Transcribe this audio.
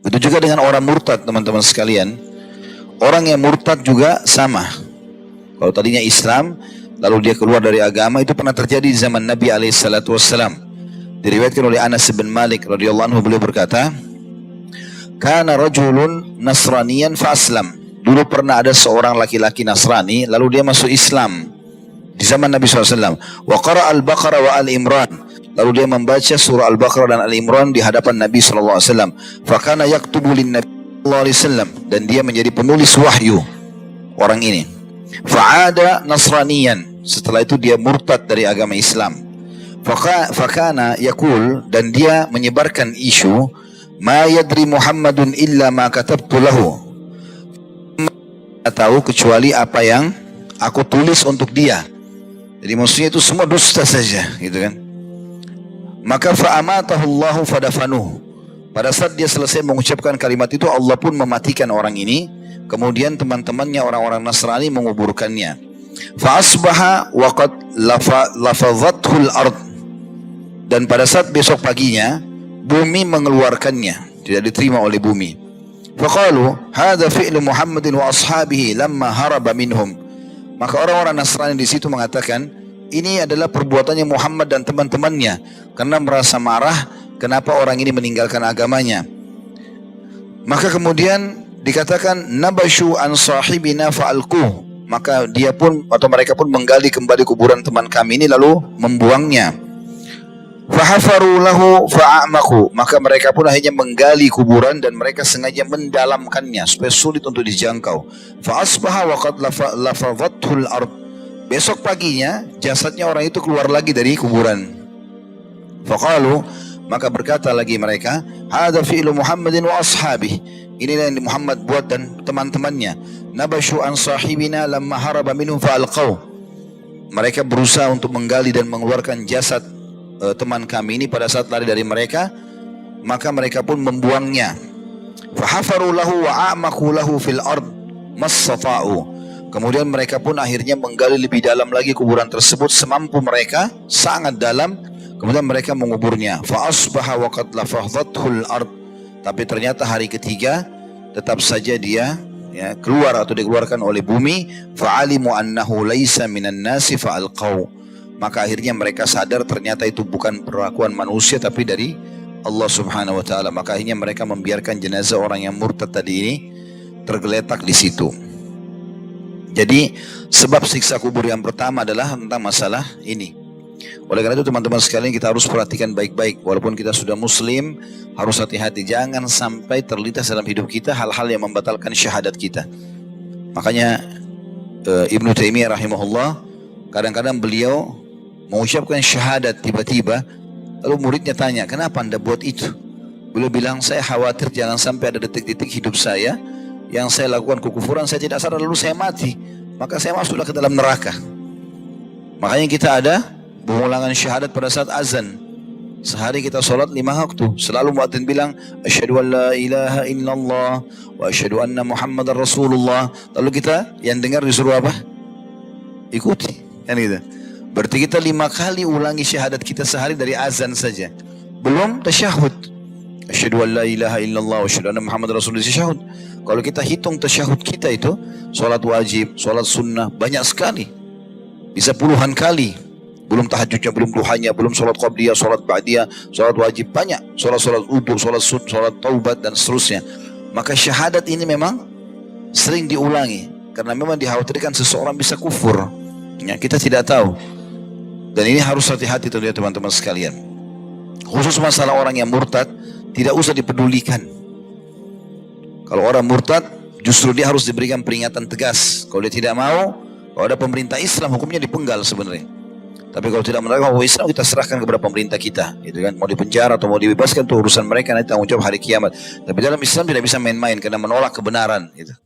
Itu juga dengan orang murtad, teman-teman sekalian. Orang yang murtad juga sama. Kalau tadinya Islam, lalu dia keluar dari agama, itu pernah terjadi di zaman Nabi SAW. Diriwayatkan oleh Anas bin Malik radhiyallahu anhu, beliau berkata, "Kana rajulun nasraniyan fa aslam." Dulu pernah ada seorang laki-laki Nasrani, lalu dia masuk Islam di zaman Nabi SAW. Wa qara al-Baqarah wa al-Imran. Lalu dia membaca surah Al-Baqarah dan Al-Imran di hadapan Nabi SAW. Fakana yaktubu lin Nabi SAW, dan dia menjadi penulis wahyu orang ini. Fa'ada nasraniyan. Setelah itu dia murtad dari agama Islam. Fakana yakul, dan dia menyebarkan isu, ma yadri Muhammadun illa ma katabtu lahu. Tidak tahu kecuali apa yang aku tulis untuk dia. Jadi maksudnya itu semua dusta saja, gitu kan. Maka fa'amatahu Allahu fadafanuh. Pada saat dia selesai mengucapkan kalimat itu, Allah pun mematikan orang ini. Kemudian teman-temannya orang-orang Nasrani menguburkannya. Fa'asbaha waqad lafadhathul ard. Dan pada saat besok paginya, bumi mengeluarkannya, tidak diterima oleh bumi. Faqalu hadza fi'lu Muhammadin wa ashabihi lamma haraba minhum. Maka orang-orang Nasrani di situ mengatakan, ini adalah perbuatannya Muhammad dan teman-temannya, karena merasa marah kenapa orang ini meninggalkan agamanya. Maka kemudian dikatakan nabashu an sahibina fa'alquh. Maka dia pun atau mereka pun menggali kembali kuburan teman kami ini lalu membuangnya. Fahafaru lahu fa'amaku. Maka mereka pun akhirnya menggali kuburan dan mereka sengaja mendalamkannya supaya sulit untuk dijangkau. Fa'asbaha waqad lafadhathul ard. Besok paginya jasadnya orang itu keluar lagi dari kuburan. Faqalu, maka berkata lagi mereka, hadza fi'lu Muhammadin wa ashabih. Inilah yang Muhammad buat dan teman-temannya. Nabashu an sahibina lamma haraba minhum fa'alqaw. Mereka berusaha untuk menggali dan mengeluarkan jasad teman kami ini pada saat lari dari mereka, maka mereka pun membuangnya. Fahafaru lahu wa a'maku lahu fil ard masata'u. Kemudian mereka pun akhirnya menggali lebih dalam lagi kuburan tersebut semampu mereka, sangat dalam. Kemudian mereka menguburnya. Fa asbaha wa qad lafadhathul ard. Tapi ternyata hari ketiga tetap saja dia keluar atau dikeluarkan oleh bumi. Fa alimu annahu laisa minan nasi fa alqaw. Maka akhirnya mereka sadar ternyata itu bukan perlakuan manusia tapi dari Allah Subhanahu wa taala. Maka akhirnya mereka membiarkan jenazah orang yang murtad tadi ini tergeletak di situ. Jadi sebab siksa kubur yang pertama adalah tentang masalah ini. Oleh karena itu teman-teman sekalian, kita harus perhatikan baik-baik. Walaupun kita sudah muslim, harus hati-hati. Jangan sampai terlintas dalam hidup kita hal-hal yang membatalkan syahadat kita. Makanya Ibnu Taimiyah rahimahullah, kadang-kadang beliau mengucapkan syahadat tiba-tiba, lalu muridnya tanya, kenapa anda buat itu? Beliau bilang, saya khawatir jangan sampai ada detik-detik hidup saya yang saya lakukan kekufuran, saya tidak sadar lalu saya mati, maka saya masuklah ke dalam neraka. Makanya kita ada pengulangan syahadat pada saat azan. Sehari kita sholat 5 waktu, selalu muadzin bilang asyhadu an la ilaha illallah wa asyhadu anna muhammadar rasulullah. Lalu kita yang dengar disuruh apa? Ikuti, kan gitu. Berarti kita 5 kali ulangi syahadat kita sehari dari azan saja, belum tasyahud. Asyhadu an la ilaha illallah wa asyhadu anna muhammadar rasulullah, tasyahud. Kalau kita hitung tasyahud kita itu, sholat wajib, sholat sunnah, banyak sekali. Bisa puluhan kali. Belum tahajudnya, belum duhanya, belum sholat qabliyah, sholat ba'diyah, sholat wajib, banyak. Sholat udur, sholat sun, sholat taubat, dan seterusnya. Maka syahadat ini memang sering diulangi. Karena memang dikhawatirkan seseorang bisa kufur. Ya, kita tidak tahu. Dan ini harus hati-hati tentunya teman-teman sekalian. Khusus masalah orang yang murtad, tidak usah dipedulikan. Kalau orang murtad, justru dia harus diberikan peringatan tegas. Kalau dia tidak mau, kalau ada pemerintah Islam, hukumnya dipenggal sebenarnya. Tapi kalau tidak menerima hukum Islam, kita serahkan kepada pemerintah kita, gitu kan? Mau dipenjara atau mau dibebaskan, itu urusan mereka, nanti tanggung jawab hari kiamat. Tapi dalam Islam tidak bisa main-main karena menolak kebenaran, gitu.